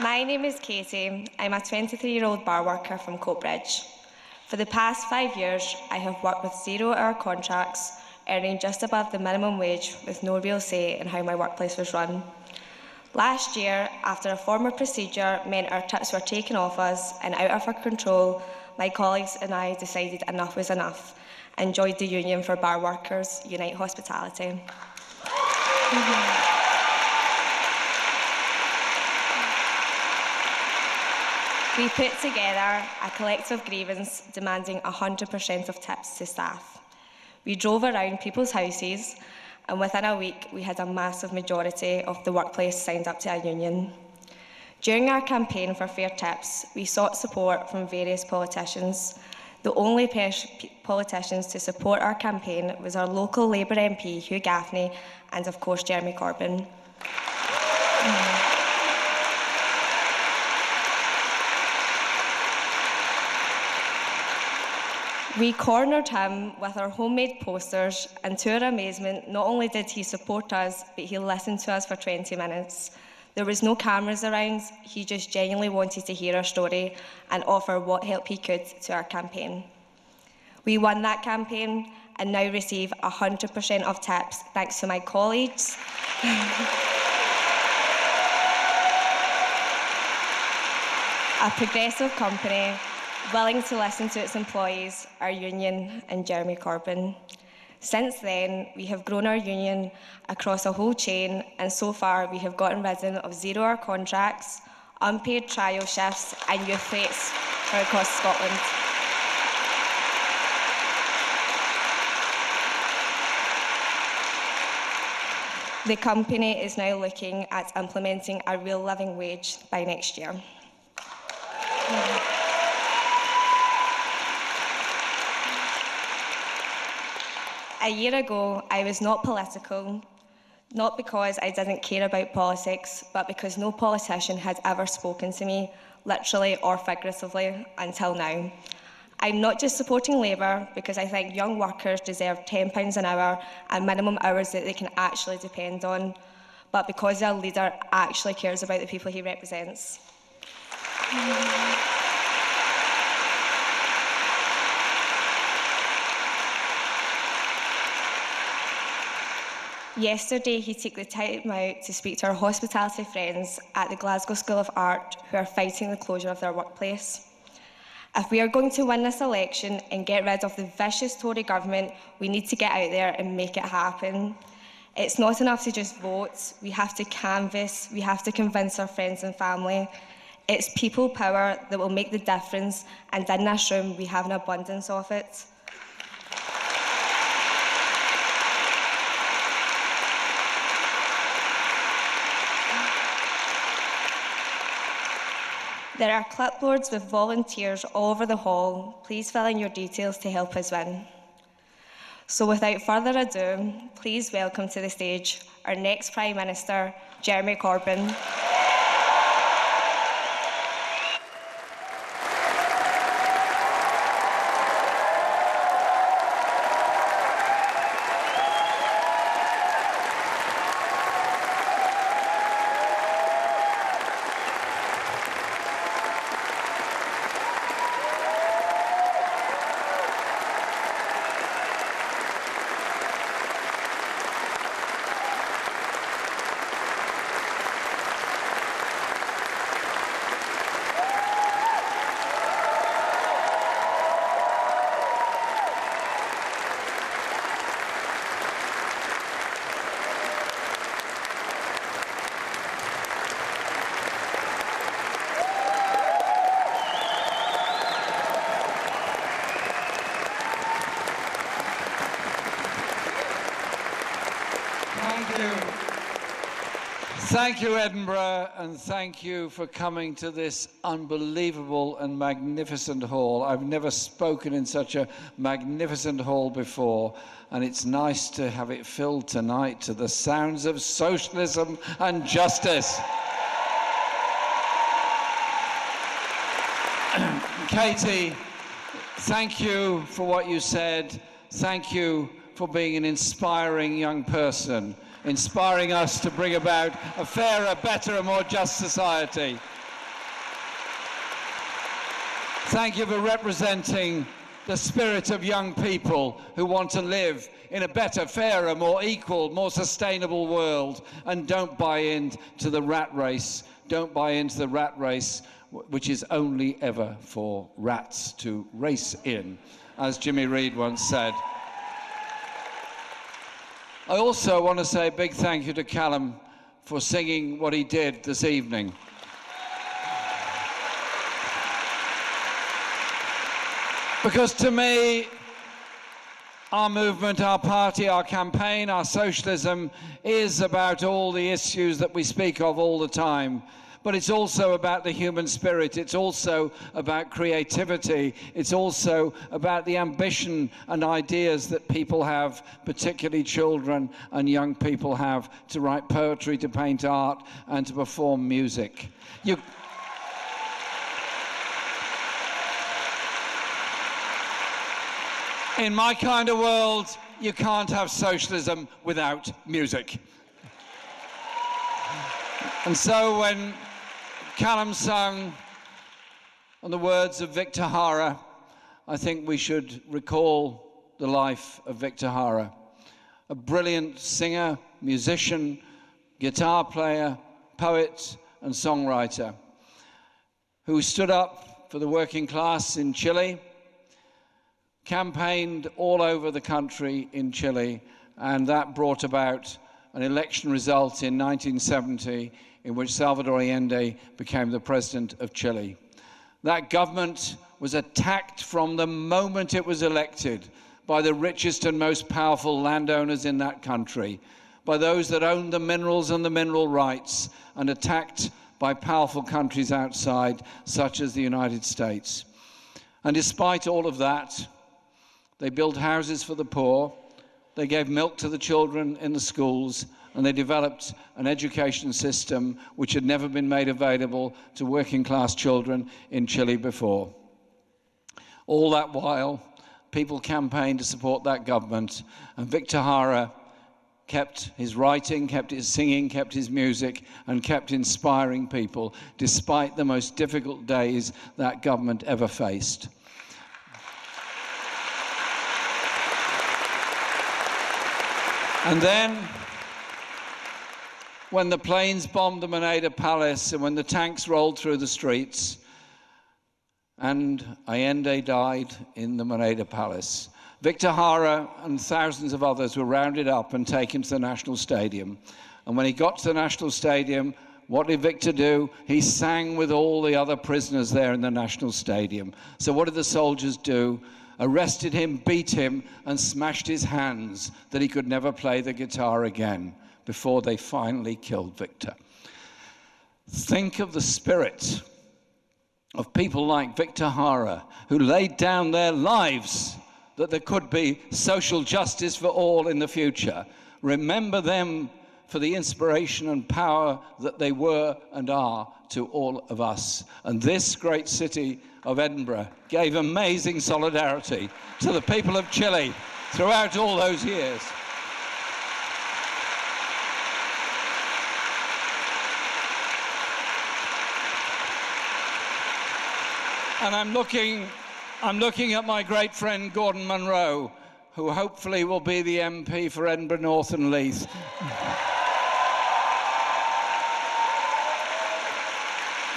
My name is Katie. I'm a 23-year-old bar worker from Coatbridge. For the past 5 years, I have worked with 0-hour contracts, earning just above the minimum wage with no real say in how my workplace was run. Last year, after a formal procedure meant our tips were taken off us and out of our control, my colleagues and I decided enough was enough and joined the Union for Bar Workers Unite Hospitality. We put together a collective grievance demanding 100% of tips to staff. We drove around people's houses, and within a week, we had a massive majority of the workplace signed up to a union. During our campaign for fair tips, we sought support from various politicians. The only politicians to support our campaign was our local Labour MP, Hugh Gaffney, and of course, Jeremy Corbyn. We cornered him with our homemade posters, and to our amazement, not only did he support us, but he listened to us for 20 minutes. There was no cameras around, he just genuinely wanted to hear our story and offer what help he could to our campaign. We won that campaign and now receive 100% of tips thanks to my colleagues, a progressive company, willing to listen to its employees, our union, and Jeremy Corbyn. Since then, we have grown our union across a whole chain, and so far we have gotten rid of 0-hour contracts, unpaid trial shifts, and youth rates for across Scotland. The company is now looking at implementing a real living wage by next year. A year ago, I was not political, not because I didn't care about politics, but because no politician had ever spoken to me, literally or figuratively, until now. I'm not just supporting Labour because I think young workers deserve £10 an hour and minimum hours that they can actually depend on, but because our leader actually cares about the people he represents. Yesterday, he took the time out to speak to our hospitality friends at the Glasgow School of Art who are fighting the closure of their workplace. If we are going to win this election and get rid of the vicious Tory government, we need to get out there and make it happen. It's not enough to just vote. We have to canvass, we have to convince our friends and family. It's people power that will make the difference, and in this room, we have an abundance of it. There are clipboards with volunteers all over the hall. Please fill in your details to help us win. So without further ado, please welcome to the stage our next Prime Minister, Jeremy Corbyn. Thank you, Edinburgh, and thank you for coming to this unbelievable and magnificent hall. I've never spoken in such a magnificent hall before, and it's nice to have it filled tonight to the sounds of socialism and justice. Katie, thank you for what you said. Thank you for being an inspiring young person, inspiring us to bring about a fairer, better and more just society. Thank you for representing the spirit of young people who want to live in a better, fairer, more equal, more sustainable world and don't buy into the rat race. Don't buy into the rat race, which is only ever for rats to race in, as Jimmy Reed once said. I also want to say a big thank you to Callum for singing what he did this evening. Because to me, our movement, our party, our campaign, our socialism is about all the issues that we speak of all the time. But it's also about the human spirit. It's also about creativity. It's also about the ambition and ideas that people have, particularly children and young people have, to write poetry, to paint art, and to perform music. In my kind of world, you can't have socialism without music. And so when Callum sung on the words of Victor Hara, I think we should recall the life of Victor Hara, a brilliant singer, musician, guitar player, poet, and songwriter, who stood up for the working class in Chile, campaigned all over the country in Chile, and that brought about an election result in 1970 in which Salvador Allende became the president of Chile. That government was attacked from the moment it was elected by the richest and most powerful landowners in that country, by those that owned the minerals and the mineral rights, and attacked by powerful countries outside, such as the United States. And despite all of that, they built houses for the poor, they gave milk to the children in the schools, and they developed an education system which had never been made available to working class children in Chile before. All that while, people campaigned to support that government, and Victor Hara kept his writing, kept his singing, kept his music, and kept inspiring people, despite the most difficult days that government ever faced. And then, when the planes bombed the Moneda Palace and when the tanks rolled through the streets, and Allende died in the Moneda Palace, Victor Hara and thousands of others were rounded up and taken to the National Stadium. And when he got to the National Stadium, what did Victor do? He sang with all the other prisoners there in the National Stadium. So what did the soldiers do? Arrested him, beat him, and smashed his hands that he could never play the guitar again before they finally killed Victor. Think of the spirit of people like Victor Hara, who laid down their lives that there could be social justice for all in the future. Remember them for the inspiration and power that they were and are to all of us. And this great city of Edinburgh gave amazing solidarity to the people of Chile throughout all those years. And I'm looking at my great friend Gordon Munro, who hopefully will be the MP for Edinburgh North and Leith.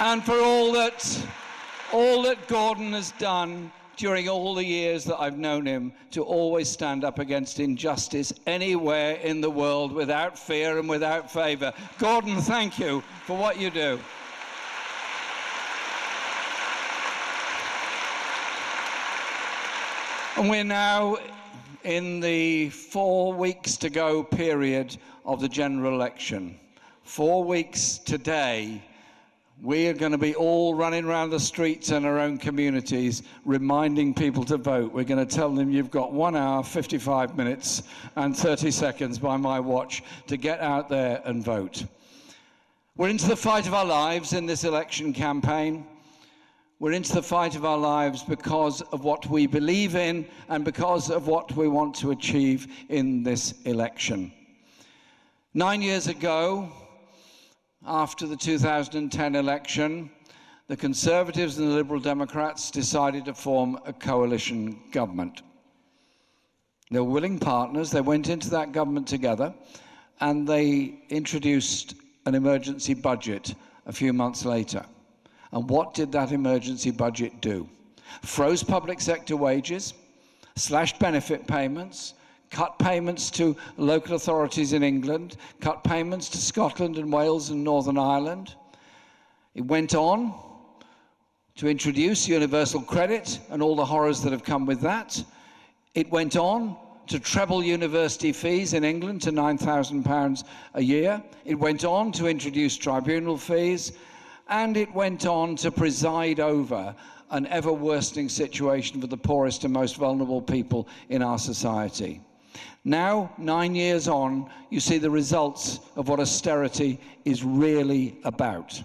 And for all that Gordon has done during all the years that I've known him, to always stand up against injustice anywhere in the world without fear and without favour. Gordon, thank you for what you do. And we're now in the 4 weeks to go period of the general election. 4 weeks today, we are going to be all running around the streets in our own communities reminding people to vote. We're going to tell them you've got 1 hour, 55 minutes and 30 seconds by my watch to get out there and vote. We're into the fight of our lives in this election campaign. We're into the fight of our lives because of what we believe in and because of what we want to achieve in this election. 9 years ago, after the 2010 election, the Conservatives and the Liberal Democrats decided to form a coalition government. They were willing partners. They went into that government together, and they introduced an emergency budget a few months later. And what did that emergency budget do? Froze public sector wages, slashed benefit payments, cut payments to local authorities in England, cut payments to Scotland and Wales and Northern Ireland. It went on to introduce universal credit and all the horrors that have come with that. It went on to treble university fees in England to £9,000 a year. It went on to introduce tribunal fees, and it went on to preside over an ever-worsening situation for the poorest and most vulnerable people in our society. Now, 9 years on, you see the results of what austerity is really about.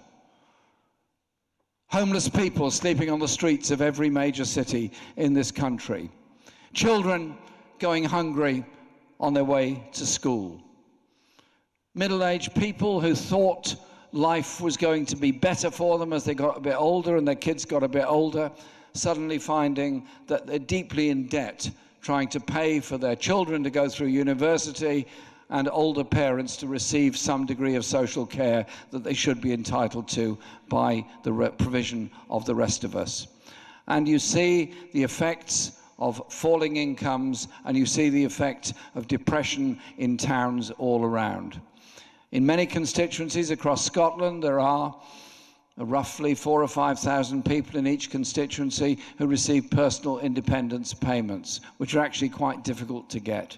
Homeless people sleeping on the streets of every major city in this country. Children going hungry on their way to school. Middle-aged people who thought life was going to be better for them as they got a bit older and their kids got a bit older, suddenly finding that they're deeply in debt, trying to pay for their children to go through university and older parents to receive some degree of social care that they should be entitled to by the provision of the rest of us. And you see the effects of falling incomes, and you see the effect of depression in towns all around. In many constituencies across Scotland, there are roughly 4,000 or 5,000 people in each constituency who receive personal independence payments, which are actually quite difficult to get.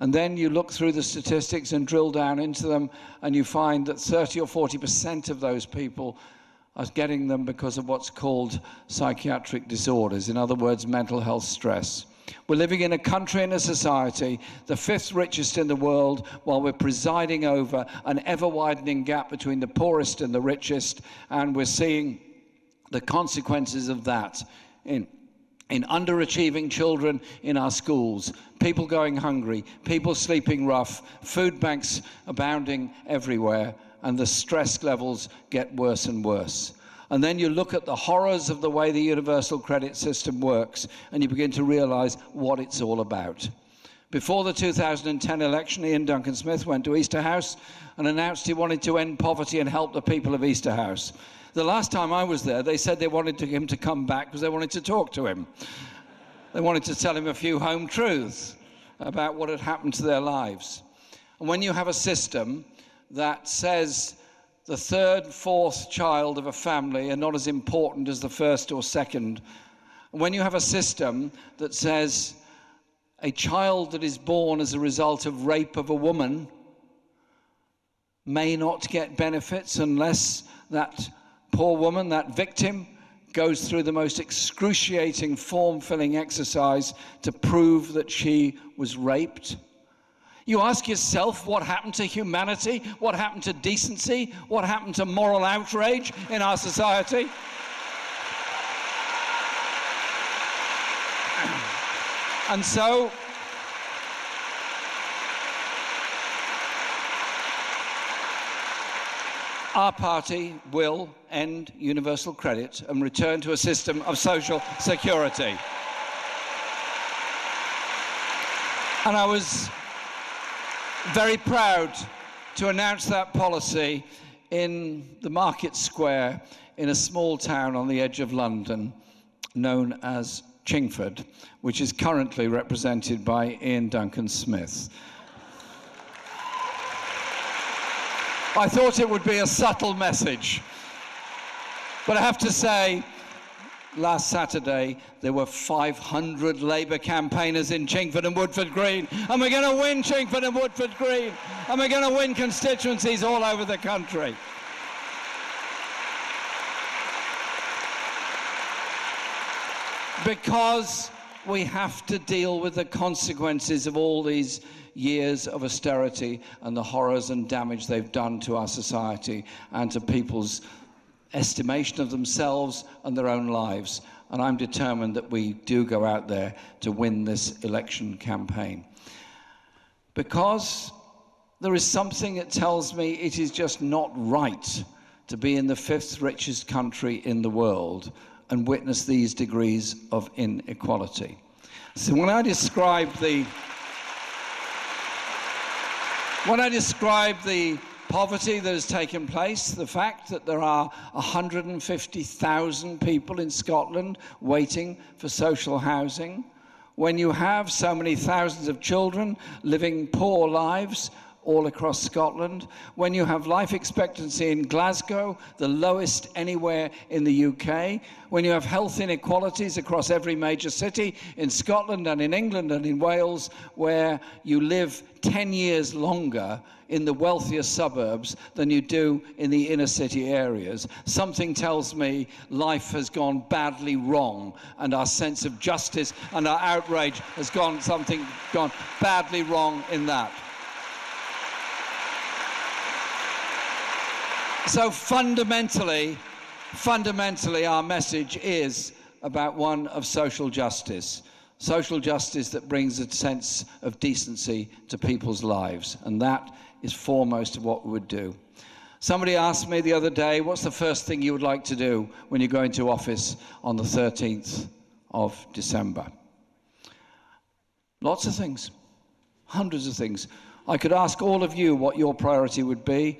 And then you look through the statistics and drill down into them, and you find that 30 or 40% of those people are getting them because of what's called psychiatric disorders, in other words, mental health stress. We're living in a country and a society, the fifth richest in the world, while we're presiding over an ever-widening gap between the poorest and the richest, and we're seeing the consequences of that in underachieving children in our schools, people going hungry, people sleeping rough, food banks abounding everywhere, and the stress levels get worse and worse. And then you look at the horrors of the way the universal credit system works, and you begin to realize what it's all about. Before the 2010 election, Ian Duncan Smith went to Easterhouse and announced he wanted to end poverty and help the people of Easterhouse. The last time I was there, they said they wanted him to come back because they wanted to talk to him. They wanted to tell him a few home truths about what had happened to their lives. And when you have a system that says the third, fourth child of a family are not as important as the first or second, when you have a system that says a child that is born as a result of rape of a woman may not get benefits unless that poor woman, that victim, goes through the most excruciating form-filling exercise to prove that she was raped. You ask yourself what happened to humanity, what happened to decency, what happened to moral outrage in our society. And so, our party will end universal credit and return to a system of social security. And I was very proud to announce that policy in the Market Square in a small town on the edge of London known as Chingford, which is currently represented by Ian Duncan Smith. I thought it would be a subtle message, but I have to say, last Saturday, there were 500 Labour campaigners in Chingford and Woodford Green, and we're going to win Chingford and Woodford Green, and we're going to win constituencies all over the country. Because we have to deal with the consequences of all these years of austerity and the horrors and damage they've done to our society and to people's estimation of themselves and their own lives. And I'm determined that we do go out there to win this election campaign. Because there is something that tells me it is just not right to be in the 5th richest country in the world and witness these degrees of inequality. So when I describe the poverty that has taken place, the fact that there are 150,000 people in Scotland waiting for social housing, when you have so many thousands of children living poor lives all across Scotland, when you have life expectancy in Glasgow, the lowest anywhere in the UK, when you have health inequalities across every major city in Scotland and in England and in Wales, where you live 10 years longer in the wealthier suburbs than you do in the inner city areas, something tells me life has gone badly wrong, and our sense of justice and our outrage has gone badly wrong in that. So fundamentally, our message is about one of social justice that brings a sense of decency to people's lives, and that is foremost of what we would do. Somebody asked me the other day, what's the first thing you would like to do when you go into office on the 13th of December? Lots of things, hundreds of things. I could ask all of you what your priority would be,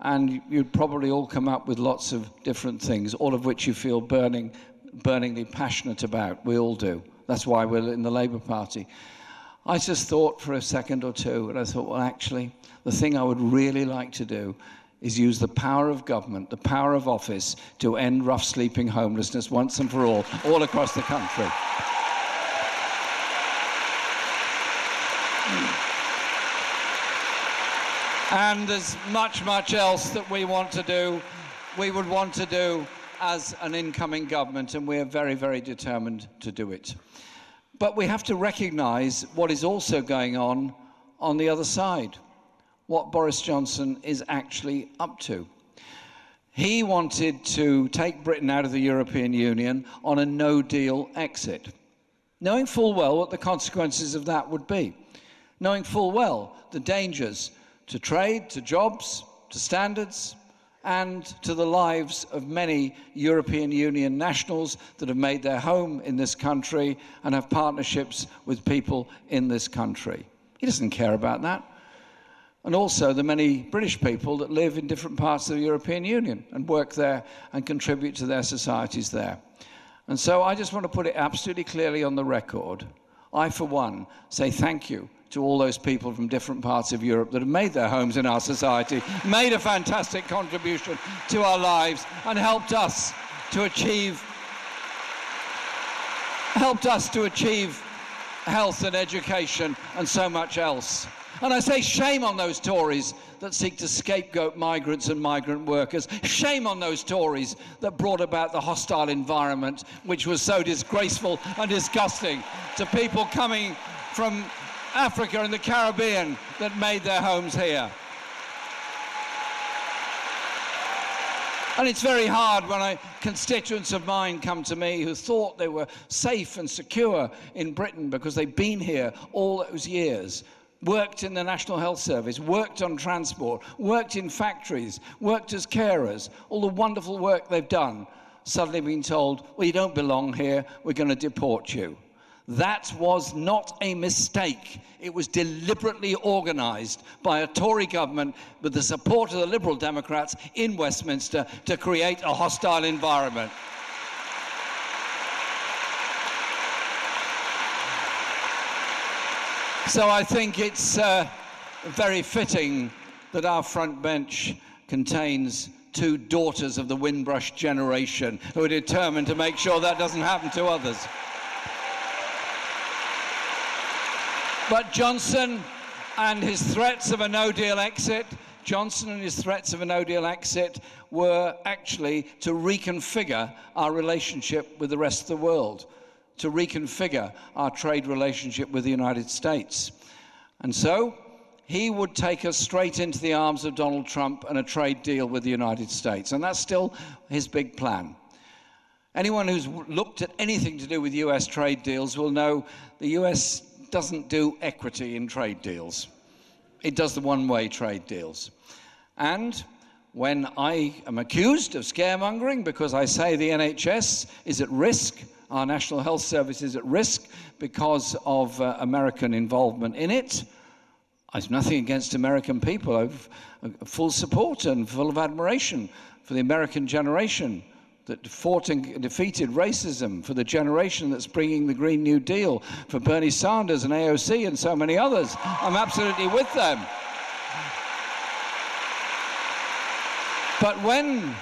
and you'd probably all come up with lots of different things, all of which you feel burningly passionate about. We all do. That's why we're in the Labour Party. I just thought for a second or two, and I thought, well, actually, the thing I would really like to do is use the power of government, the power of office, to end rough sleeping homelessness once and for all across the country. And there's much, much else that we want to do, we would want to do as an incoming government, and we are very, very determined to do it. But we have to recognise what is also going on the other side, what Boris Johnson is actually up to. He wanted to take Britain out of the European Union on a no-deal exit, knowing full well what the consequences of that would be, knowing full well the dangers to trade, to jobs, to standards, and to the lives of many European Union nationals that have made their home in this country and have partnerships with people in this country. He doesn't care about that. And also the many British people that live in different parts of the European Union and work there and contribute to their societies there. And so I just want to put it absolutely clearly on the record. I, for one, say thank you to all those people from different parts of Europe that have made their homes in our society, made a fantastic contribution to our lives, and helped us to achieve health and education and so much else. And I say shame on those Tories that seek to scapegoat migrants and migrant workers. Shame on those Tories that brought about the hostile environment, which was so disgraceful and disgusting to people coming from Africa and the Caribbean that made their homes here. And it's very hard when constituents of mine come to me who thought they were safe and secure in Britain because they've been here all those years, worked in the National Health Service, worked on transport, worked in factories, worked as carers, all the wonderful work they've done, suddenly being told, well, you don't belong here, we're going to deport you. That was not a mistake. It was deliberately organised by a Tory government with the support of the Liberal Democrats in Westminster to create a hostile environment. So I think it's very fitting that our front bench contains two daughters of the Windrush generation who are determined to make sure that doesn't happen to others. But Johnson and his threats of a no-deal exit, were actually to reconfigure our relationship with the rest of the world, to reconfigure our trade relationship with the United States. And so he would take us straight into the arms of Donald Trump and a trade deal with the United States. And that's still his big plan. Anyone who's looked at anything to do with US trade deals will know the US doesn't do equity in trade deals. It does the one-way trade deals. And when I am accused of scaremongering because I say the NHS is at risk, our National Health Service is at risk because of American involvement in it. I have nothing against American people. I have full support and full of admiration for the American generation that fought and defeated racism, for the generation that's bringing the Green New Deal, for Bernie Sanders and AOC and so many others. I'm absolutely with them. But when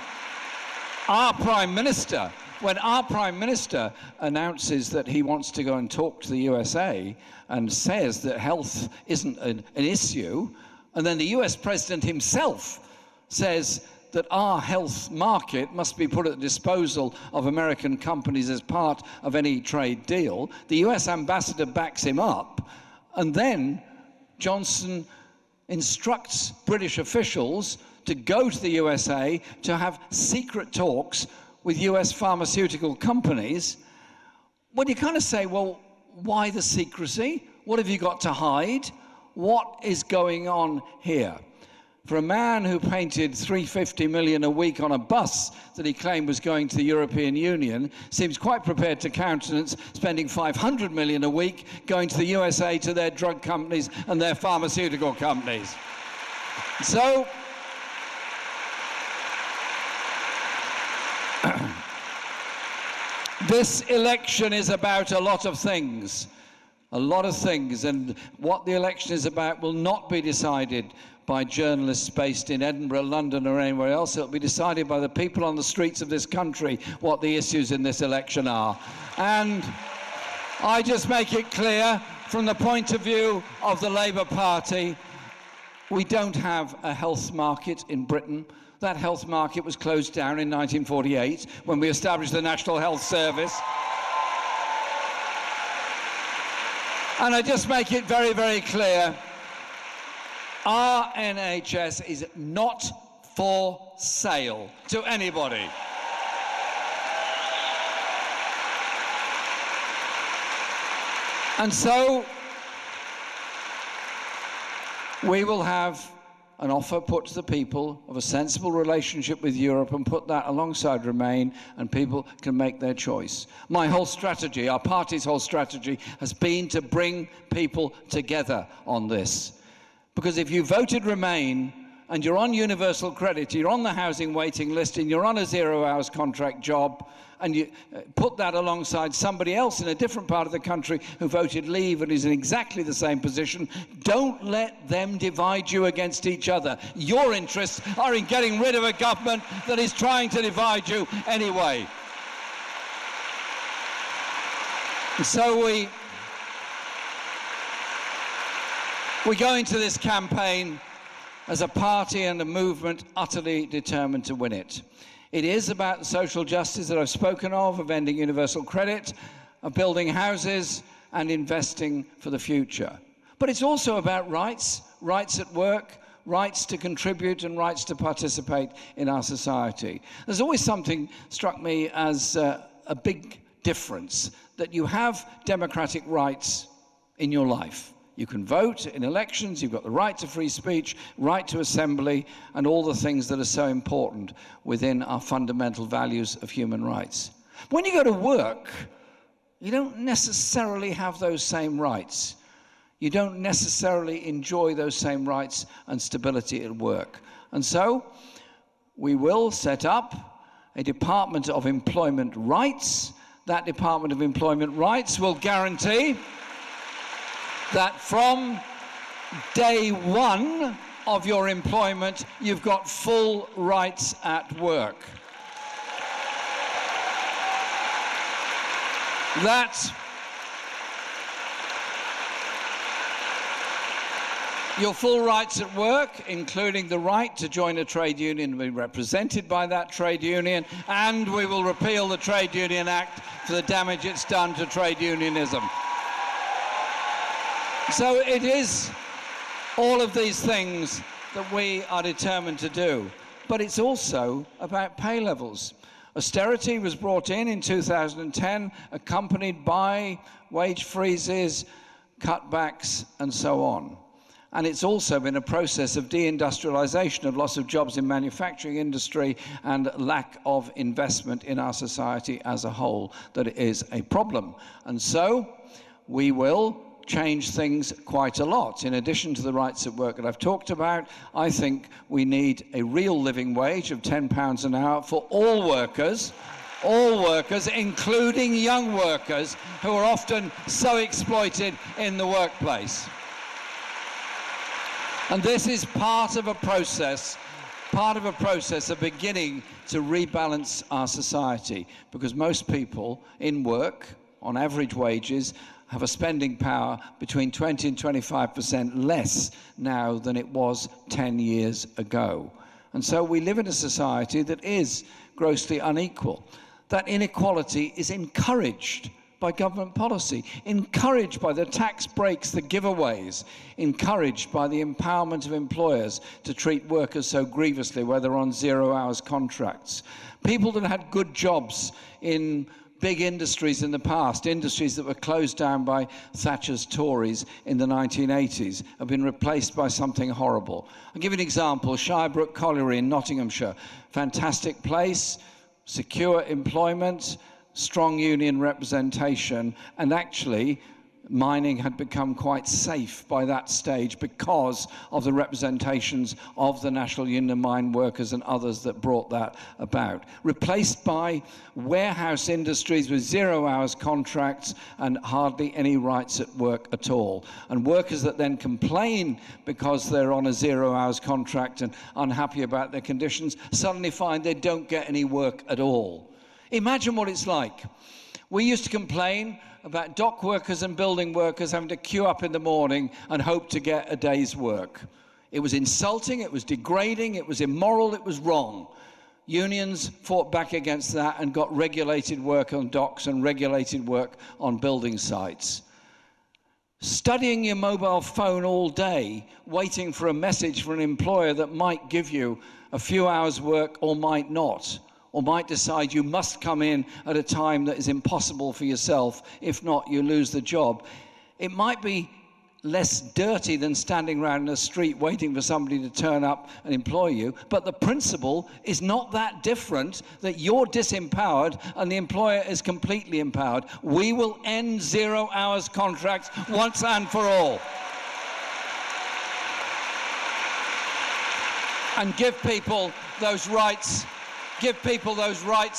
our Prime Minister announces that he wants to go and talk to the USA and says that health isn't an issue, and then the US President himself says that our health market must be put at the disposal of American companies as part of any trade deal, the US ambassador backs him up, and then Johnson instructs British officials to go to the USA to have secret talks with US pharmaceutical companies. Well, you kind of say, well, why the secrecy? What have you got to hide? What is going on here? For a man who painted $350 million a week on a bus that he claimed was going to the European Union, seems quite prepared to countenance spending $500 million a week going to the USA to their drug companies and their pharmaceutical companies. So, this election is about a lot of things. And what the election is about will not be decided by journalists based in Edinburgh, London, or anywhere else. It'll be decided by the people on the streets of this country what the issues in this election are. And I just make it clear, from the point of view of the Labour Party, we don't have a health market in Britain. That health market was closed down in 1948 when we established the National Health Service. And I just make it very, very clear, our NHS is not for sale to anybody. And so we will have an offer put to the people of a sensible relationship with Europe and put that alongside Remain, and people can make their choice. My whole strategy, our party's whole strategy, has been to bring people together on this. Because if you voted Remain and you're on universal credit, you're on the housing waiting list and you're on a 0 hours contract job, and you put that alongside somebody else in a different part of the country who voted Leave and is in exactly the same position, don't let them divide you against each other. Your interests are in getting rid of a government that is trying to divide you anyway. And so we go into this campaign as a party and a movement utterly determined to win it. It is about the social justice that I've spoken of ending universal credit, of building houses and investing for the future. But it's also about rights, rights at work, rights to contribute and rights to participate in our society. There's always something struck me as a big difference, that you have democratic rights in your life. You can vote in elections, you've got the right to free speech, right to assembly, and all the things that are so important within our fundamental values of human rights. When you go to work, you don't necessarily have those same rights. You don't necessarily enjoy those same rights and stability at work. And so, we will set up a Department of Employment Rights. That Department of Employment Rights will guarantee that from day one of your employment, you've got full rights at work. That your full rights at work, including the right to join a trade union and be represented by that trade union, and we will repeal the Trade Union Act for the damage it's done to trade unionism. So it is all of these things that we are determined to do. But it's also about pay levels. Austerity was brought in 2010, accompanied by wage freezes, cutbacks, and so on. And it's also been a process of deindustrialization, of loss of jobs in manufacturing industry and lack of investment in our society as a whole that is a problem. And so we will change things quite a lot. In addition to the rights at work that I've talked about, I think we need a real living wage of £10 an hour for all workers, including young workers who are often so exploited in the workplace. And this is part of a process of beginning to rebalance our society, because most people in work, on average wages, have a spending power between 20 and 25% less now than it was 10 years ago. And so we live in a society that is grossly unequal. That inequality is encouraged by government policy, encouraged by the tax breaks, the giveaways, encouraged by the empowerment of employers to treat workers so grievously, whether on 0 hours contracts. People that had good jobs in big industries in the past, industries that were closed down by Thatcher's Tories in the 1980s, have been replaced by something horrible. I'll give you an example. Shirebrook Colliery in Nottinghamshire, fantastic place, secure employment, strong union representation, and actually mining had become quite safe by that stage because of the representations of the National Union of Mine Workers and others that brought that about. Replaced by warehouse industries with 0 hours contracts and hardly any rights at work at all. And workers that then complain because they're on a 0 hours contract and unhappy about their conditions suddenly find they don't get any work at all. Imagine what it's like. We used to complain about dock workers and building workers having to queue up in the morning and hope to get a day's work. It was insulting, it was degrading, it was immoral, it was wrong. Unions fought back against that and got regulated work on docks and regulated work on building sites. Studying your mobile phone all day, waiting for a message from an employer that might give you a few hours work or might not, or might decide you must come in at a time that is impossible for yourself, if not, you lose the job. It might be less dirty than standing around in the street waiting for somebody to turn up and employ you, but the principle is not that different, that you're disempowered and the employer is completely empowered. We will end 0 hours contracts once and for all. And give people those rights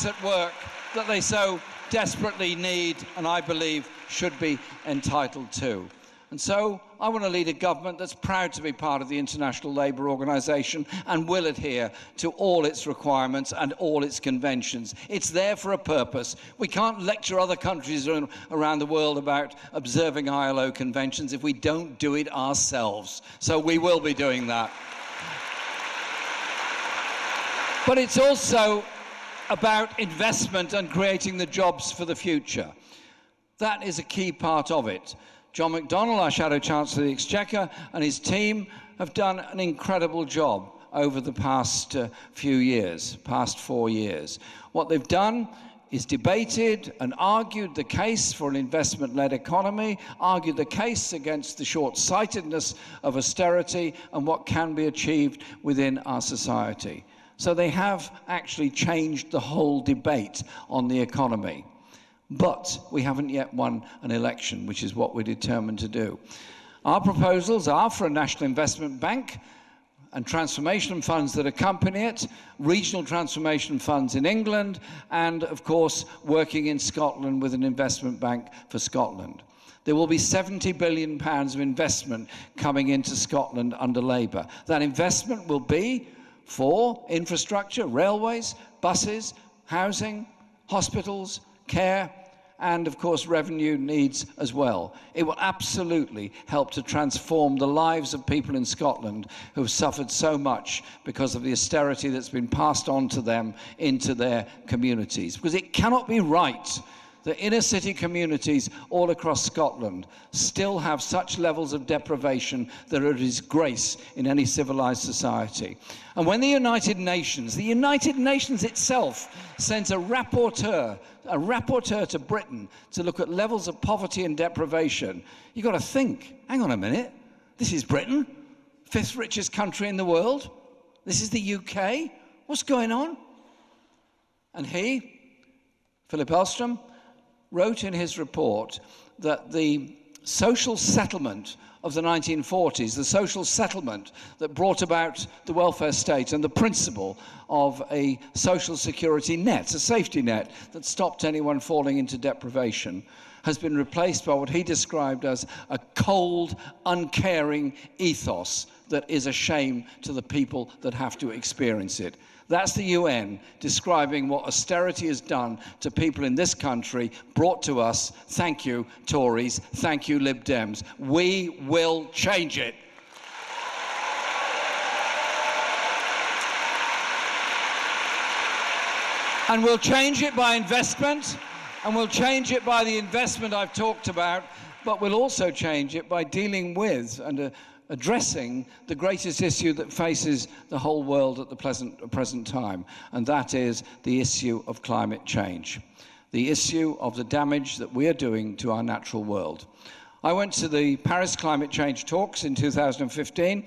at work that they so desperately need and I believe should be entitled to. And so I want to lead a government that's proud to be part of the International Labour Organization and will adhere to all its requirements and all its conventions. It's there for a purpose. We can't lecture other countries around the world about observing ILO conventions if we don't do it ourselves. So we will be doing that. But it's also about investment and creating the jobs for the future. That is a key part of it. John McDonnell, our Shadow Chancellor of the Exchequer, and his team have done an incredible job over the past few years, past 4 years. What they've done is debated and argued the case for an investment-led economy, argued the case against the short-sightedness of austerity and what can be achieved within our society. So they have actually changed the whole debate on the economy. But we haven't yet won an election, which is what we're determined to do. Our proposals are for a national investment bank and transformation funds that accompany it, regional transformation funds in England, and of course working in Scotland with an investment bank for Scotland. There will be £70 billion of investment coming into Scotland under Labour. That investment will be for infrastructure, railways, buses, housing, hospitals, care, and of course revenue needs as well. It will absolutely help to transform the lives of people in Scotland who have suffered so much because of the austerity that's been passed on to them into their communities. Because it cannot be right that inner city communities all across Scotland still have such levels of deprivation that are a disgrace in any civilized society. And when the United Nations itself sends a rapporteur to Britain to look at levels of poverty and deprivation, you've got to think, hang on a minute, this is Britain. fifth richest country in the world. This is the UK. What's going on? And he, Philip Elstrom, wrote in his report that the social settlement of the 1940s, the social settlement that brought about the welfare state and the principle of a social security net, a safety net that stopped anyone falling into deprivation, has been replaced by what he described as a cold, uncaring ethos that is a shame to the people that have to experience it. That's the UN describing what austerity has done to people in this country, brought to us. Thank you, Tories. Thank you, Lib Dems. We will change it. And we'll change it by investment, and we'll change it by the investment I've talked about, but we'll also change it by dealing with and addressing the greatest issue that faces the whole world at the present time, and that is the issue of climate change, the issue of the damage that we are doing to our natural world. I went to the Paris climate change talks in 2015,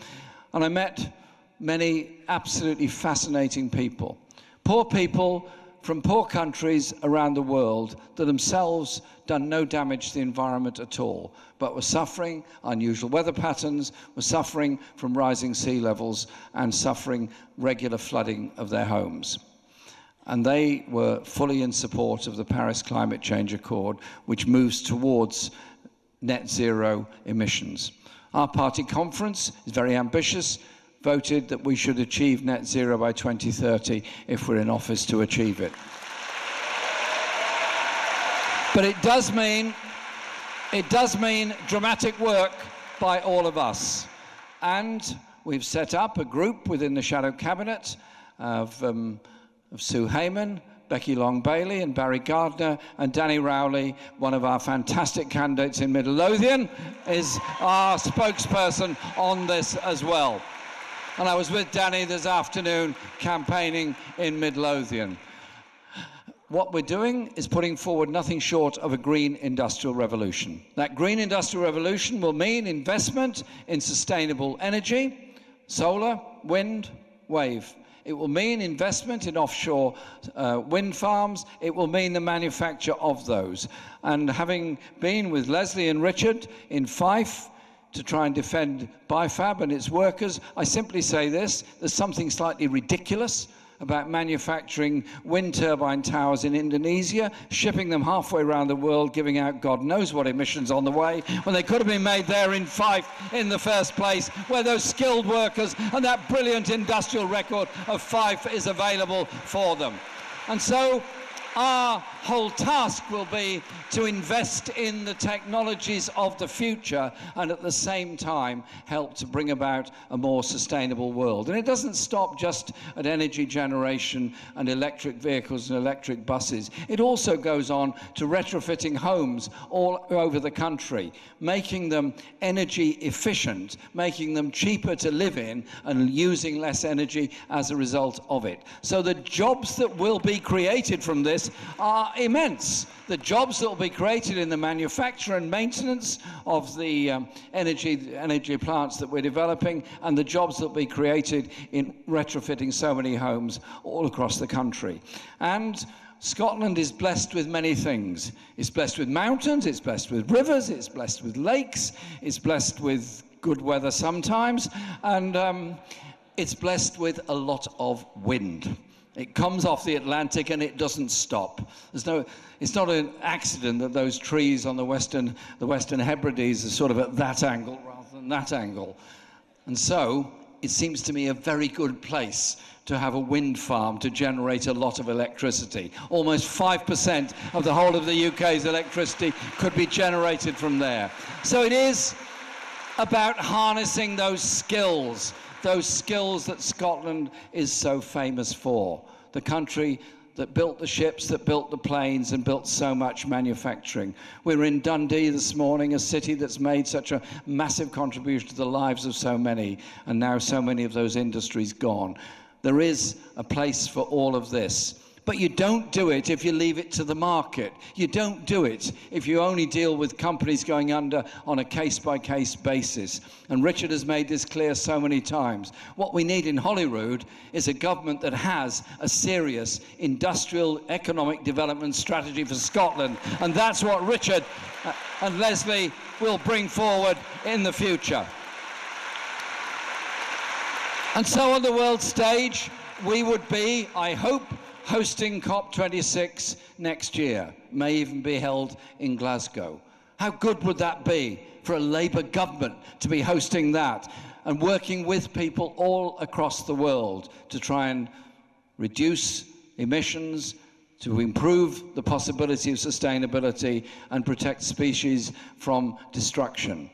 and I met many absolutely fascinating people from poor countries around the world that themselves done no damage to the environment at all, but were suffering unusual weather patterns, were suffering from rising sea levels, and suffering regular flooding of their homes. And they were fully in support of the Paris Climate Change Accord, which moves towards net zero emissions. Our party conference is very ambitious, voted that we should achieve net zero by 2030 if we're in office to achieve it. But it does mean dramatic work by all of us. And we've set up a group within the shadow cabinet of Sue Hayman, Becky Long-Bailey and Barry Gardner, and Danny Rowley, one of our fantastic candidates in Midlothian, is our spokesperson on this as well. And I was with Danny this afternoon campaigning in Midlothian. What we're doing is putting forward nothing short of a green industrial revolution. That green industrial revolution will mean investment in sustainable energy, solar, wind, wave. It will mean investment in offshore wind farms. It will mean the manufacture of those. And having been with Leslie and Richard in Fife to try and defend BIFAB and its workers, I simply say this: there's something slightly ridiculous about manufacturing wind turbine towers in Indonesia, shipping them halfway around the world, giving out God knows what emissions on the way, when they could have been made there in Fife in the first place, where those skilled workers and that brilliant industrial record of Fife is available for them. And so our whole task will be to invest in the technologies of the future and at the same time help to bring about a more sustainable world. And it doesn't stop just at energy generation and electric vehicles and electric buses. It also goes on to retrofitting homes all over the country, making them energy efficient, making them cheaper to live in and using less energy as a result of it. So the jobs that will be created from this are immense. The jobs that will be created in the manufacture and maintenance of the energy plants that we're developing, and the jobs that will be created in retrofitting so many homes all across the country. And Scotland is blessed with many things. It's blessed with mountains, it's blessed with rivers, it's blessed with lakes, it's blessed with good weather sometimes, and it's blessed with a lot of wind. It comes off the Atlantic and it doesn't stop. It's not an accident that those trees on the Western Hebrides are sort of at that angle rather than that angle. And so it seems to me a very good place to have a wind farm to generate a lot of electricity. Almost 5% of the whole of the UK's electricity could be generated from there. So it is about harnessing those skills that Scotland is so famous for. The country that built the ships, that built the planes, and built so much manufacturing. We were in Dundee this morning, a city that's made such a massive contribution to the lives of so many, and now so many of those industries gone. There is a place for all of this. But you don't do it if you leave it to the market. You don't do it if you only deal with companies going under on a case-by-case basis. And Richard has made this clear so many times. What we need in Holyrood is a government that has a serious industrial economic development strategy for Scotland. And that's what Richard and Leslie will bring forward in the future. And so on the world stage, we would be, I hope, hosting COP26 next year, may even be held in Glasgow. How good would that be for a Labour government to be hosting that and working with people all across the world to try and reduce emissions, to improve the possibility of sustainability and protect species from destruction.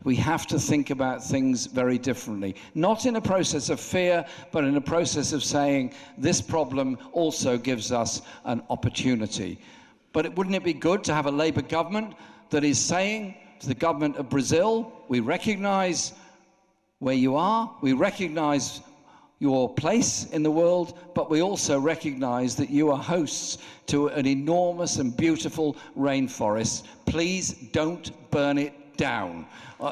We have to think about things very differently, not in a process of fear, but in a process of saying this problem also gives us an opportunity. But wouldn't it be good to have a Labour government that is saying to the government of Brazil, we recognise where you are, we recognise your place in the world, but we also recognise that you are hosts to an enormous and beautiful rainforest. Please don't burn it down.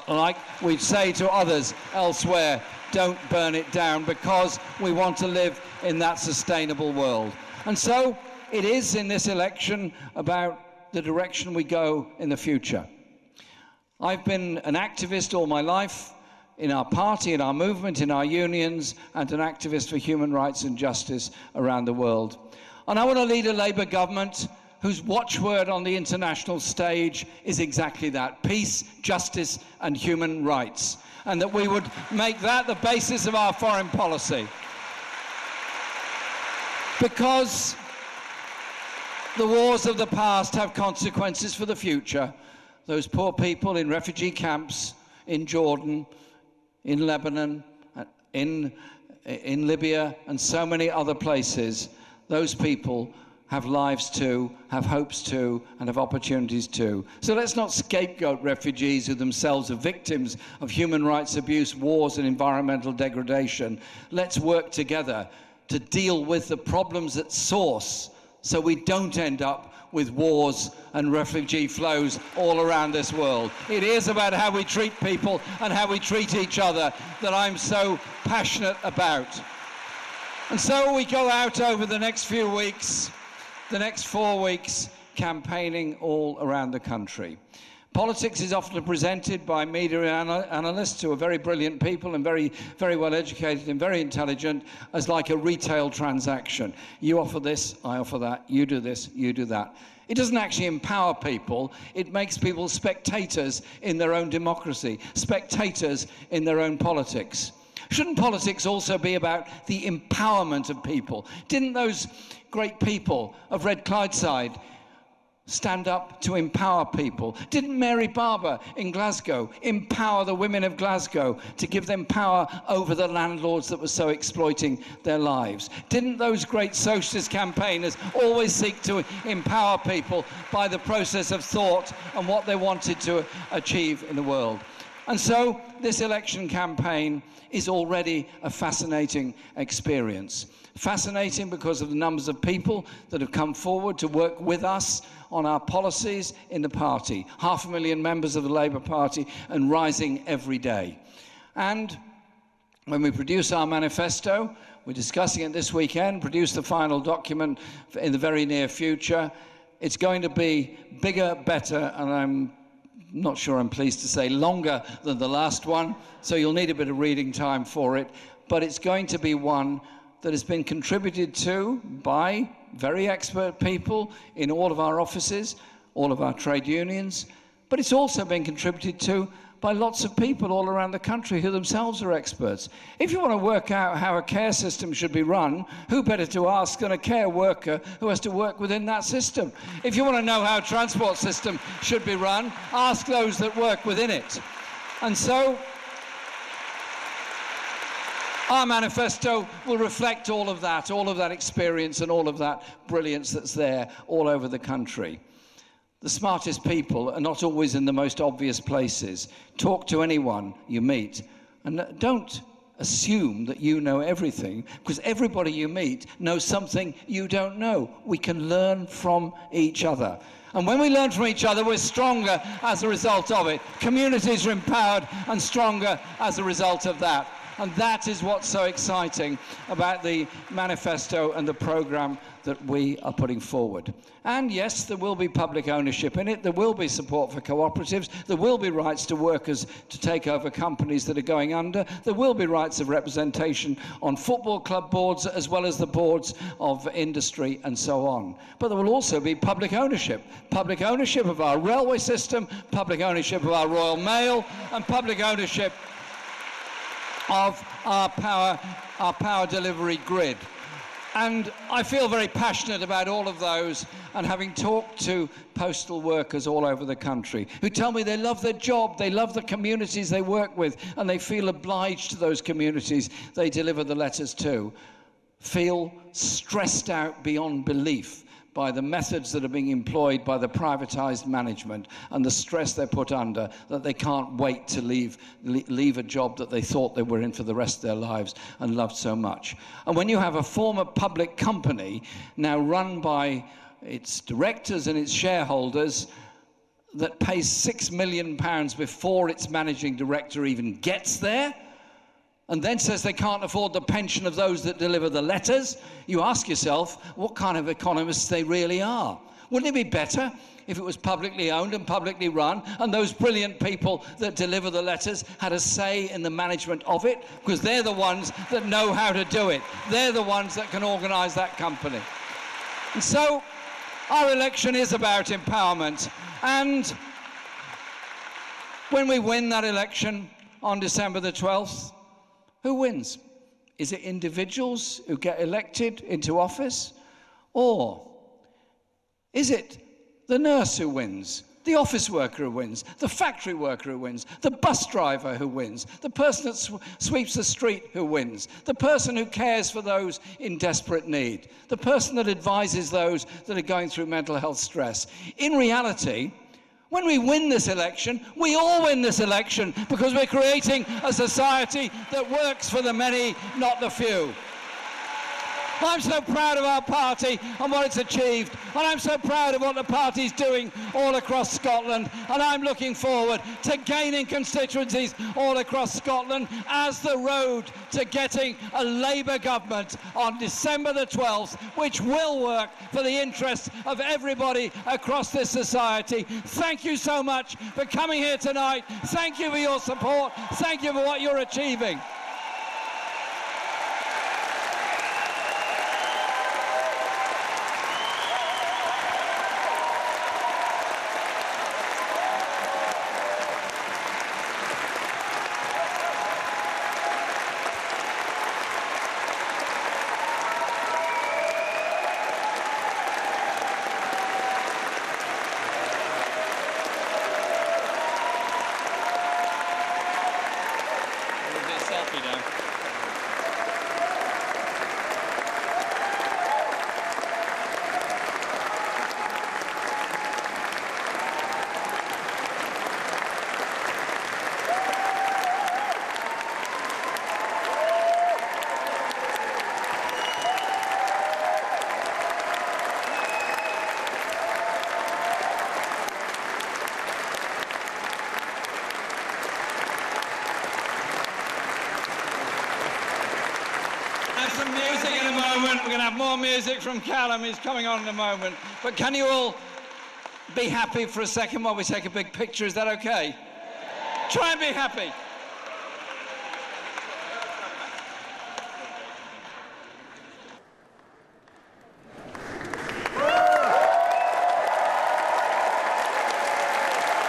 Like we say to others elsewhere, don't burn it down, because we want to live in that sustainable world. And so it is in this election about the direction we go in the future. I've been an activist all my life in our party, in our movement, in our unions, and an activist for human rights and justice around the world. And I want to lead a Labour government whose watchword on the international stage is exactly that: peace, justice, and human rights. And that we would make that the basis of our foreign policy. Because the wars of the past have consequences for the future. Those poor people in refugee camps in Jordan, in Lebanon, in Libya, and so many other places, those people have lives too, have hopes too, and have opportunities too. So let's not scapegoat refugees who themselves are victims of human rights abuse, wars, and environmental degradation. Let's work together to deal with the problems at source so we don't end up with wars and refugee flows all around this world. It is about how we treat people and how we treat each other that I'm so passionate about. And so we go out over the next few weeks, the next 4 weeks, campaigning all around the country. Politics is often presented by media analysts who are very brilliant people and very, very well educated and very intelligent as like a retail transaction. You offer this, I offer that, you do this, you do that. It doesn't actually empower people. It makes people spectators in their own democracy, spectators in their own politics. Shouldn't politics also be about the empowerment of people? Didn't those great people of Red Clydeside stand up to empower people? Didn't Mary Barber in Glasgow empower the women of Glasgow to give them power over the landlords that were so exploiting their lives? Didn't those great socialist campaigners always seek to empower people by the process of thought and what they wanted to achieve in the world? And so this election campaign is already a fascinating experience. Fascinating because of the numbers of people that have come forward to work with us on our policies in the party. 500,000 members of the Labour Party, and rising every day. And when we produce our manifesto, we're discussing it this weekend, produce the final document in the very near future. It's going to be bigger, better, and I'm not sure I'm pleased to say longer than the last one, so you'll need a bit of reading time for it, but it's going to be one that has been contributed to by very expert people in all of our offices, all of our trade unions, but it's also been contributed to by lots of people all around the country who themselves are experts. If you want to work out how a care system should be run, who better to ask than a care worker who has to work within that system? If you want to know how a transport system should be run, ask those that work within it. And so our manifesto will reflect all of that experience and all of that brilliance that's there all over the country. The smartest people are not always in the most obvious places. Talk to anyone you meet, and don't assume that you know everything, because everybody you meet knows something you don't know. We can learn from each other. And when we learn from each other, we're stronger as a result of it. Communities are empowered and stronger as a result of that. And that is what's so exciting about the manifesto and the programme that we are putting forward. And yes, there will be public ownership in it. There will be support for cooperatives. There will be rights to workers to take over companies that are going under. There will be rights of representation on football club boards as well as the boards of industry and so on. But there will also be public ownership of our railway system, public ownership of our Royal Mail, and public ownership of our power delivery grid. And I feel very passionate about all of those, and having talked to postal workers all over the country who tell me they love their job, they love the communities they work with, and they feel obliged to those communities they deliver the letters to, feel stressed out beyond belief by the methods that are being employed by the privatised management and the stress they're put under, that they can't wait to leave a job that they thought they were in for the rest of their lives and loved so much. And when you have a former public company now run by its directors and its shareholders that pays £6 million before its managing director even gets there, and then says they can't afford the pension of those that deliver the letters, you ask yourself what kind of economists they really are. Wouldn't it be better if it was publicly owned and publicly run, and those brilliant people that deliver the letters had a say in the management of it? Because they're the ones that know how to do it. They're the ones that can organise that company. And so our election is about empowerment. And when we win that election on December the 12th, who wins? Is it individuals who get elected into office? Or is it the nurse who wins, the office worker who wins, the factory worker who wins, the bus driver who wins, the person that sweeps the street who wins, the person who cares for those in desperate need, the person that advises those that are going through mental health stress? In reality, when we win this election, we all win this election, because we're creating a society that works for the many, not the few. I'm so proud of our party and what it's achieved, and I'm so proud of what the party's doing all across Scotland, and I'm looking forward to gaining constituencies all across Scotland as the road to getting a Labour government on December the 12th, which will work for the interests of everybody across this society. Thank you so much for coming here tonight. Thank you for your support. Thank you for what you're achieving. Some music in a moment. We're going to have more music from Callum. He's coming on in a moment. But can you all be happy for a second while we take a big picture? Is that okay? Try and be happy.